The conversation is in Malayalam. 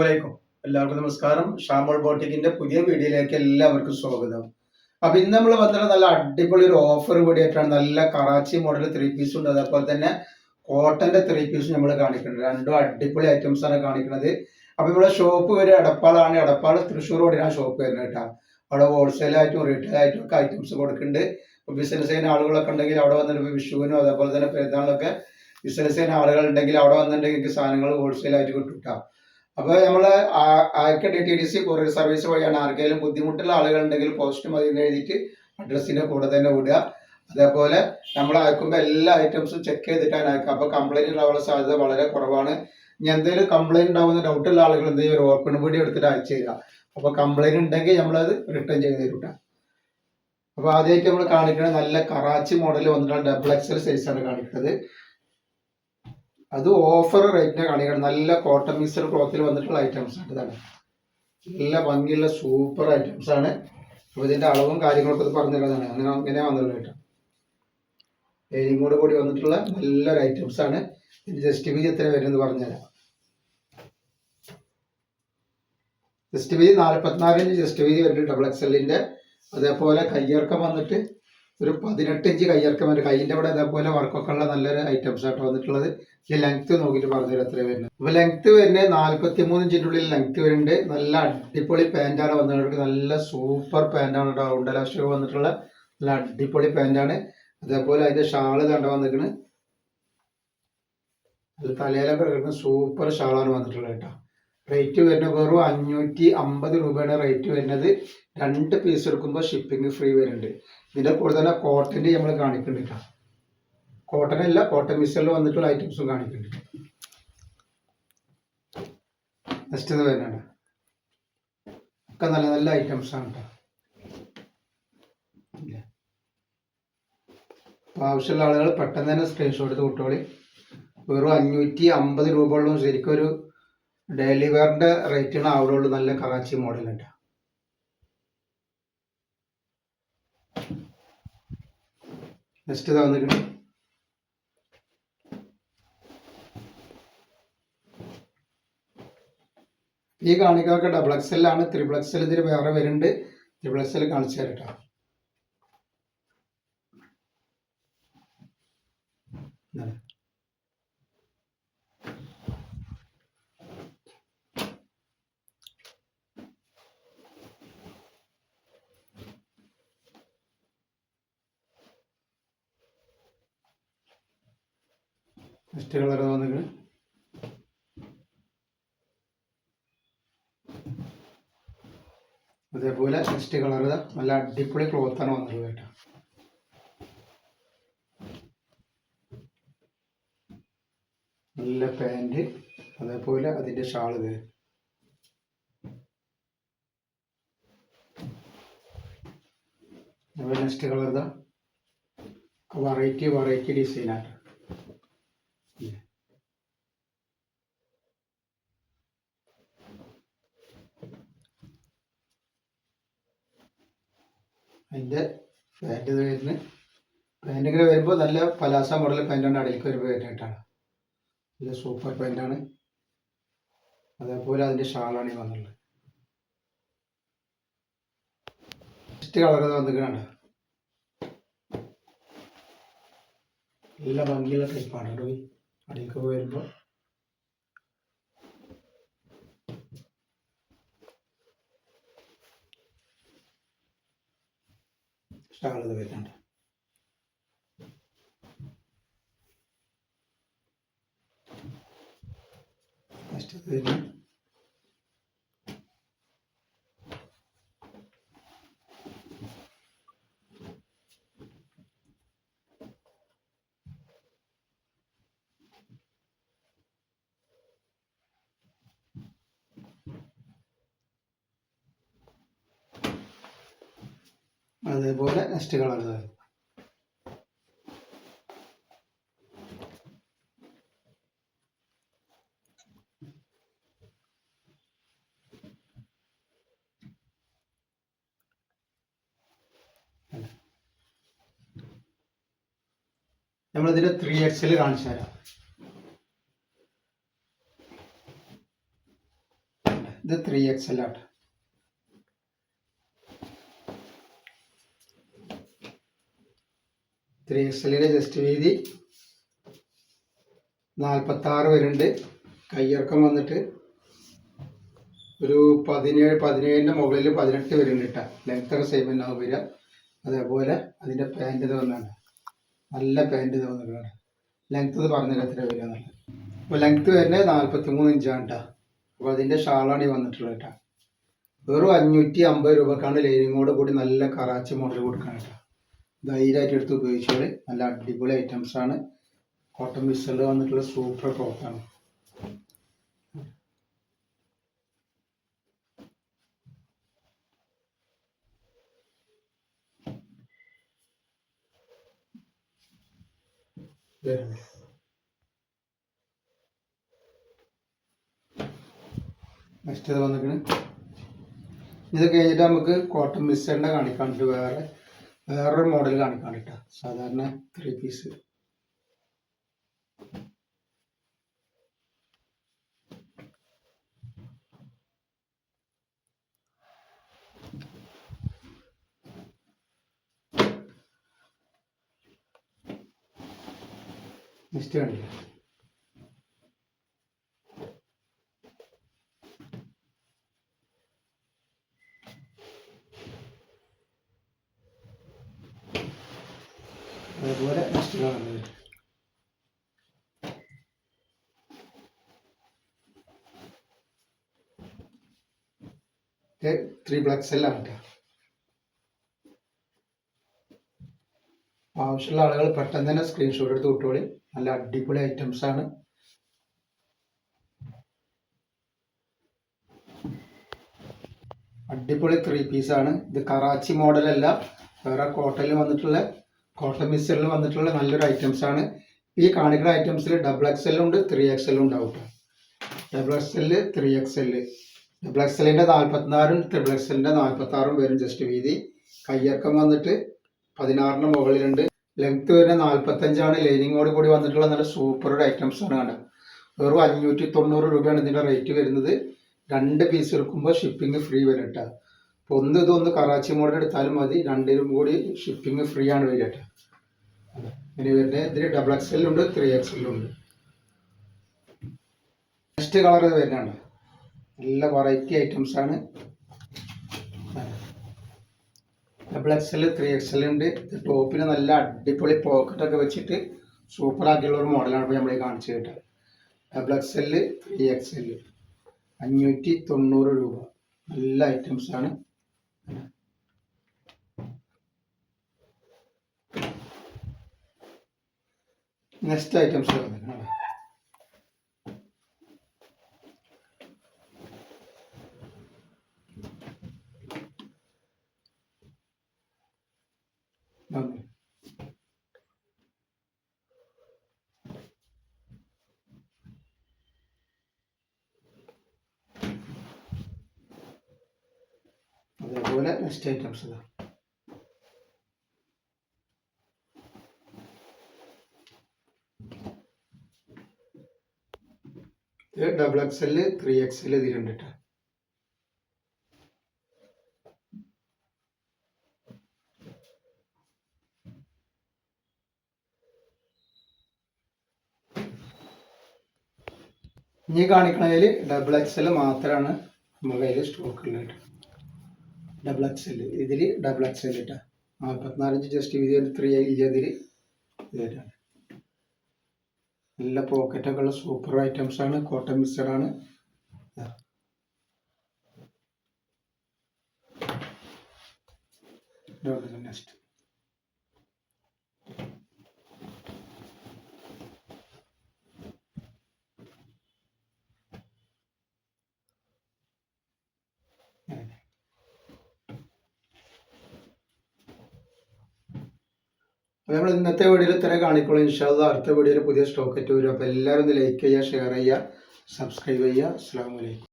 അസ്സലാമലൈക്കും. എല്ലാവർക്കും നമസ്കാരം. ഷാമോൾ ബോട്ടിക്കിന്റെ പുതിയ വീഡിയോയിലേക്ക് എല്ലാവർക്കും സ്വാഗതം. അപ്പൊ ഇന്ന് നമ്മൾ വന്നിട്ട് നല്ല അടിപൊളി ഒരു ഓഫർ കൂടിയായിട്ടാണ്. നല്ല കറാച്ചി മോഡൽ 3 പീസ് ഉണ്ട്, അതേപോലെ തന്നെ കോട്ടന്റെ 3 പീസ് നമ്മൾ കാണിക്കുന്നുണ്ട്. രണ്ടും അടിപൊളി ഐറ്റംസ് ആണ് കാണിക്കുന്നത്. അപ്പൊ ഇവിടെ ഷോപ്പ് വരെ എടപ്പാളാണ്. എടപ്പാൾ തൃശ്ശൂർ റോഡിനാണ് ഷോപ്പ് വരുന്നത് കേട്ടോ. അവിടെ ഹോൾസെയിൽ ആയിട്ടും റീറ്റെയിൽ ആയിട്ടും ഒക്കെ ഐറ്റംസ് കൊടുക്കുന്നുണ്ട്. ബിസിനസ് ചെയ്യുന്ന ആളുകളൊക്കെ ഉണ്ടെങ്കിൽ അവിടെ വന്നിട്ട് വിഷുവിനും അതേപോലെ തന്നെ പെരുന്നാളിനൊക്കെ ബിസിനസ് ചെയ്യുന്ന ആളുകൾ ഉണ്ടെങ്കിൽ അവിടെ വന്നിട്ടുണ്ടെങ്കിൽ സാധനങ്ങൾ ഹോൾസെയിൽ ആയിട്ട് കിട്ടും കേട്ടോ. അപ്പോൾ നമ്മൾ ആർക്ക് DTDC കൊറിയർ സർവീസ് വഴിയാണ്. ആർക്കെങ്കിലും ബുദ്ധിമുട്ടുള്ള ആളുകൾ ഉണ്ടെങ്കിൽ പോസ്റ്റ് മതി എന്ന് എഴുതിയിട്ട് അഡ്രസ്സിന്റെ കൂടെ തന്നെ വിടുക. അതേപോലെ നമ്മൾ അയക്കുമ്പോൾ എല്ലാ ഐറ്റംസും ചെക്ക് ചെയ്തിട്ടാണ് അയക്കുക. അപ്പോൾ കംപ്ലൈന്റ് ഉണ്ടാവാനുള്ള സാധ്യത വളരെ കുറവാണ്. ഇനി എന്തെങ്കിലും കംപ്ലൈന്റ് ഉണ്ടാവുന്ന ഡൗട്ടുള്ള ആളുകൾ എന്ത് ചെയ്യും, ഒരു ഓപ്പൺ വീഡിയോ എടുത്തിട്ട് അയച്ചു തരിക. അപ്പോൾ കംപ്ലൈന്റ് ഉണ്ടെങ്കിൽ നമ്മളത് റിട്ടേൺ ചെയ്ത് തരും. അപ്പോൾ ആദ്യമായിട്ട് നമ്മൾ കാണിക്കുന്നത് നല്ല കറാച്ചി മോഡൽ വന്നിട്ടുള്ള XXL സൈസാണ് കാണിക്കുന്നത്. അത് ഓഫർ റേറ്റിനെ കാണിക്കണം. നല്ല കോട്ടൺ മിക്സഡ് ക്ലോത്തിൽ വന്നിട്ടുള്ള ഐറ്റംസ് ആണ്. ഇതാണ് നല്ല ഭംഗിയുള്ള സൂപ്പർ ഐറ്റംസ് ആണ്. അപ്പോൾ ഇതിന്റെ അളവും കാര്യങ്ങളൊക്കെ ഇത് പറഞ്ഞിട്ടുള്ളതാണ്. അങ്ങനെ വന്നിട്ടുള്ള കേട്ടോ. കൂടി വന്നിട്ടുള്ള നല്ലൊരു ഐറ്റംസ് ആണ്. ഇതിന്റെ ജസ്റ്റ് വീതി എത്ര വരുന്നത് പറഞ്ഞുതരാം. ജസ്റ്റ് വീതി 44 ഇഞ്ച് ജസ്റ്റ് വീതി വരുന്നുണ്ട് XXLന്റെ. അതേപോലെ കയ്യിറക്കം വന്നിട്ട് ഒരു 18 ഇഞ്ച് കയ്യിറക്കം വരും. കൈയിൻ്റെ അവിടെ അതേപോലെ വർക്കൊക്കെ ഉള്ള നല്ലൊരു ഐറ്റംസ് ആയിട്ട് വന്നിട്ടുള്ളത്. ഈ ലെങ്ത് നോക്കിയിട്ട് പറഞ്ഞുതരാം എത്ര വരുന്നത്. അപ്പോൾ ലെങ്ത് വരുന്നത് 43 ഇഞ്ചിൻ്റെ ഉള്ളിൽ ലെങ്ത് വരുന്നുണ്ട്. നല്ല അടിപൊളി പാൻറ്റാണ് വന്നിട്ട്. നല്ല സൂപ്പർ പാൻറ്റാണ് കേട്ടോ. ഉണ്ടലാസ്റ്റർ വന്നിട്ടുള്ള നല്ല അടിപൊളി പാൻറ്റാണ്. അതേപോലെ അതിന്റെ ഷാള് കണ്ട വന്നിരിക്കുന്നത് അത് തലയിലൊക്കെ കിടക്കുന്ന സൂപ്പർ ഷാളാണ് വന്നിട്ടുള്ളത് കേട്ടോ. റേറ്റ് വരുന്നത് വെറും 550 രൂപയാണ് റേറ്റ് വരുന്നത്. 2 പീസ് എടുക്കുമ്പോൾ ഷിപ്പിംഗ് ഫ്രീ വരുന്നുണ്ട്. ഇതിന്റെ കൂടെ തന്നെ കോട്ടന്റെ നമ്മൾ കാണിക്കുന്നുണ്ട് കേട്ടോ. കോട്ടൺ അല്ല, കോട്ടൺ മിക്സറിൽ വന്നിട്ടുള്ള ഐറ്റംസും കാണിക്കുന്നുണ്ട്. നെക്സ്റ്റ് ഇത് വരുന്നുണ്ട്. ഒക്കെ നല്ല നല്ല ഐറ്റംസ് ആണ് കേട്ടോ. അപ്പോൾ ആവശ്യമുള്ള ആളുകൾ പെട്ടെന്ന് തന്നെ സ്ക്രീൻഷോട്ട് എടുത്ത് വിട്ടോളി. വെറും 550 രൂപ ഉള്ളൂ. ശരിക്കും ഒരു ഡെയിലി വെയറിന്റെ റേറ്റാണ് അവിടെ ഉള്ളൂ. നല്ല കറാച്ചി മോഡൽ ഉണ്ട്. നെക്സ്റ്റ് ഇതാ വന്നിട്ട് ഈ കാണിക്കൊക്കെ XXL ആണ്. XXL ഇതിൽ വേറെ വരുന്നുണ്ട്. XXL കാണിച്ചു തരട്ടോ. നെക്സ്റ്റ് കളർ വന്നിട്ട് അതേപോലെ നെക്സ്റ്റ് കളർ നല്ല അടിപൊളി ക്ലോത്താണ് വന്നിട്ടുള്ളത് കേട്ടോ. നല്ല പാൻറ്, അതേപോലെ അതിന്റെ ഷാൾ. ഇത് അതുപോലെ നെക്സ്റ്റ് കളർ വെറൈറ്റി ഡിസൈനാണ്. അതിൻ്റെ പാൻറ് വരുന്നത് പാൻറ്റിങ്ങനെ വരുമ്പോൾ നല്ല പലാസ മോഡൽ പാൻറ്റാണ്. അടിയിലേക്ക് വരുമ്പോൾ വരുന്നതായിട്ടാണ്. നല്ല സൂപ്പർ പാൻറ്റാണ്. അതേപോലെ അതിൻ്റെ ഷാളാണ് ഈ വന്നുള്ളത്. Next colour വന്നിരിക്കണുണ്ട്. നല്ല ഭംഗിയുള്ള ടൈപ്പാണ് കേട്ടോ. അടിയിലേക്ക് വരുമ്പോൾ ഷാൾ ഇത് വരുന്നുണ്ട്. അതേപോലെ നെക്സ്റ്റ് കളർ നമ്മളിതിൻ്റെ 3XL കാണിച്ചു തരാം. ഇത് 3XL ആണ്. ത്രീ എക്സലിൻ്റെ ജസ്റ്റ് വീതി 46 വരുന്നുണ്ട്. കയ്യിറക്കം വന്നിട്ട് ഒരു 17 മുകളിൽ 18 വരുന്നുണ്ട് കേട്ടോ. ലെങ്ത്തൊക്കെ സെയിം തന്നെയാവും വരിക. അതേപോലെ അതിൻ്റെ പാൻറ് തോന്നാണ്, നല്ല പാൻറ് തോന്നുന്നതാണ്. ലെങ്ത്ത് ഇത് പറഞ്ഞില്ല എത്ര വരിക എന്നുള്ളത്. അപ്പോൾ ലെങ്ത്ത് വരുന്നത് 43 ഇഞ്ചാണ് കേട്ടോ. അപ്പോൾ അതിൻ്റെ ഷാളാണ് ഈ വന്നിട്ടുള്ളത് കേട്ടോ. വെറും 550 രൂപക്കാണ് ലൈനിങ്ങോട് കൂടി നല്ല കറാച്ചി മോഡൽ കൊടുക്കണം കേട്ടോ. ധൈര്യമായിട്ട് എടുത്ത് ഉപയോഗിച്ചാൽ നല്ല അടിപൊളി ഐറ്റംസാണ്. കോട്ടൺ മിക്സറിൽ വന്നിട്ടുള്ള സൂപ്പർ ക്ലോത്താണ്. നെക്സ്റ്റ് ഇത് വന്നിട്ട് ഇത് കഴിഞ്ഞിട്ട് നമുക്ക് കോട്ടൺ മിക്സറിൻ്റെ കാണിക്കാണ്ട് വേറൊരു മോഡൽ കാണിക്കാൻ കേട്ടോ. സാധാരണ 3 പീസ് നെക്സ്റ്റ് കാണിക്കാം. അതുപോലെ നെക്സ്റ്റ് കാണുന്നത് 3XL ആണ് കേട്ടോ. ആവശ്യമുള്ള ആളുകൾ പെട്ടെന്ന് തന്നെ സ്ക്രീൻഷോട്ട് എടുത്ത് വിട്ടോളി. നല്ല അടിപൊളി ഐറ്റംസ് ആണ്. അടിപൊളി 3 പീസാണ്. ഇത് കറാച്ചി മോഡലല്ല, വേറെ കോട്ടണിൽ വന്നിട്ടുള്ള കോട്ടൺ മിക്സറിൽ വന്നിട്ടുള്ള നല്ലൊരു ഐറ്റംസ് ആണ്. ഈ കാണിക്കുന്ന ഐറ്റംസിൽ XXL ഉണ്ട്, 3XL ഉണ്ടാവും. XXL 3XL. XXLിൻ്റെ 44 XXLിൻ്റെ 46 വരും ജസ്റ്റ് വീതി. കയ്യിറക്കം വന്നിട്ട് 16 മുകളിലുണ്ട്. ലെങ്ത്ത് വരുന്നത് 45 ലൈനിങ്ങോട് കൂടി വന്നിട്ടുള്ള നല്ല സൂപ്പർ ഒരു ഐറ്റംസ് ആണ് കണ്ടത്. വെറും 590 രൂപയാണ് ഇതിൻ്റെ റേറ്റ് വരുന്നത്. 2 പീസ് എടുക്കുമ്പോൾ ഷിപ്പിംഗ് ഫ്രീ വരും കേട്ടോ. അപ്പോൾ ഇതൊന്ന് കറാച്ചി മോഡൽ എടുത്താലും മതി, 2നും കൂടി ഷിപ്പിംഗ് ഫ്രീ ആണ് വരിക കേട്ടോ. ഇനി വരുന്നത് ഇതിൽ XXL ഉണ്ട്, 3XL ഉണ്ട്. നെക്സ്റ്റ് കളർ വരുന്നതാണ്. നല്ല വെറൈറ്റി ഐറ്റംസ് ആണ്. XXL 3XL ഉണ്ട്. ടോപ്പിന് നല്ല അടിപൊളി പോക്കറ്റൊക്കെ വെച്ചിട്ട് സൂപ്പർ ആക്കിയുള്ള ഒരു മോഡലാണ് ഇപ്പോൾ നമ്മൾ കാണിച്ചു കേട്ടോ. XXL 3XL 590 രൂപ. നല്ല ഐറ്റംസ് ആണ്. നെക്സ്റ്റ് ഐറ്റംസ് അതേപോലെ നെക്സ്റ്റ് ഐറ്റംസ് ഇതാ. ഇത് XXL 3XL ഇതിലുണ്ട് കേട്ടോ. ഇനി കാണിക്കണതിൽ XXL മാത്രമാണ് നമ്മുടെ കയ്യിൽ സ്റ്റോക്ക് ഉള്ളത്. XXL ഇതിൽ XXL കേട്ടോ. 44 ഇഞ്ച് ജസ്റ്റ് വീതി 3 ഇഞ്ച് ഇതിൽ ഇതാണ്. നല്ല പോക്കറ്റൊക്കെ ഉള്ള സൂപ്പർ ഐറ്റംസ് ആണ്. കോട്ടൺ മിക്സറാണ്. നെക്സ്റ്റ് അപ്പോൾ നമ്മൾ ഇന്നത്തെ വീഡിയോയിൽ ഇത്ര കാണിക്കുള്ളൂ. ഇൻഷാ അല്ലാഹ് അടുത്ത വീഡിയോയിൽ പുതിയ സ്റ്റോക്ക് ആയിട്ട് വരും. അപ്പോൾ എല്ലാവരും ഒന്ന് ലൈക്ക് ചെയ്യുക, ഷെയർ ചെയ്യുക, സബ്സ്ക്രൈബ് ചെയ്യുക. അസ്സലാമു അലൈക്കും.